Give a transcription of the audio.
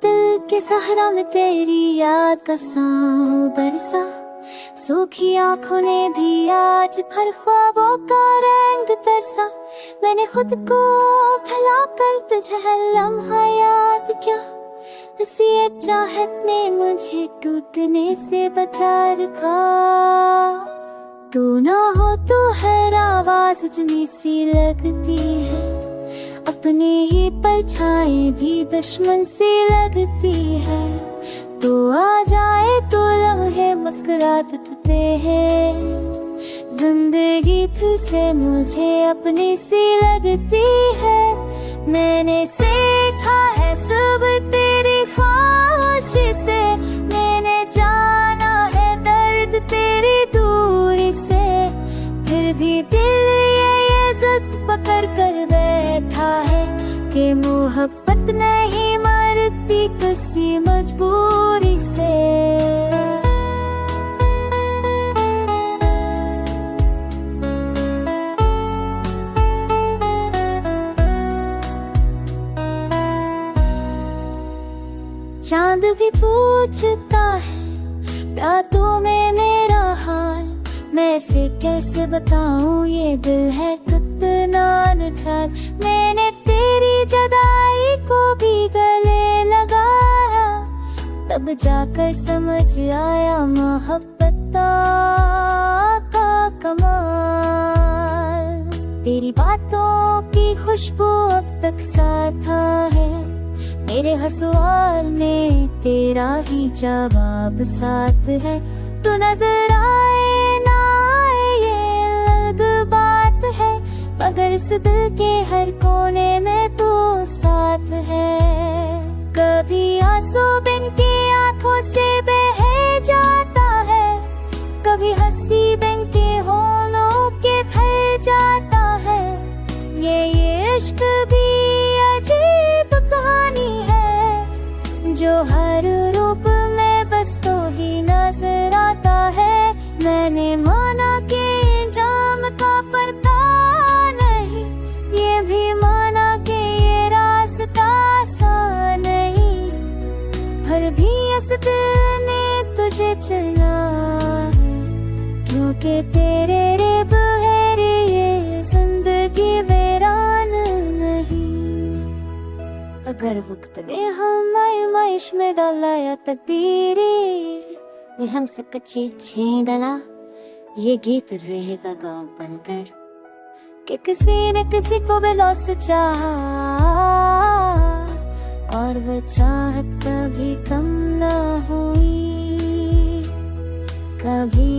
दिल के सहरा में तेरी याद का सांव बरसा। सूखी आंखों ने भी आज भर ख्वाबों का रंग तरसा। मैंने खुद को भुला कर तुझे हर लम्हा याद किया। इसी एक चाहत ने मुझे टूटने से बचा रखा। तू ना हो तो हर आवाज अजनी सी लगती है। अपनी ही परछाई भी दुश्मन सी लगती है। तू आ जाए तो लम्हे मुस्कुराते उठते हैं। जिंदगी फिर से मुझे अपनी सी लगती है। मैंने सीखा है सब तेरी खामोशी से। मैंने जाना है दर्द तेरी दूरी से। फिर भी दिल ये जिद पकड़ कर बैठा है कि मोहब्बत नहीं मरती किसी मजबूरी से। चांद भी पूछता है रातों में मेरा हाल। मैं से कैसे बताऊं ये दिल है कितना निठार। मैंने तेरी जुदाई को भी गले लगाया। तब जाकर समझ आया मोहब्बत का कमाल। तेरी बातों की खुशबू अब तक साथ है। मेरे हर सवाल में तेरा ही जवाब साथ है। तू नजर आए ना आए ये अलग बात है। मगर इस दिल के हर कोने में तू साथ है। कभी आंसू बिन की आंखों से बह जाता है। कभी हंसी बिन के होठों के भर जाता है। ये इश्क भी अजीब कहानी है जो हर रूप में बस तो ही नजर आता है। मैंने माना कि जाम का पड़ता नहीं। ये भी माना कि ये रास्ता आसान नहीं। हर भी इस दिल ने तुझे चुना है। क्योंकि तेरे रेब है रे ये जिंदगी वीरान नहीं। अगर वक्त ने हम आयश में डाला या तकदीरी ने हमसे कच्ची छीन डाला। ये गीत रहेगा गाँव बनकर कि किसी ने किसी को बेलौस चाहा। और वो चाहत कभी कम ना हुई। कभी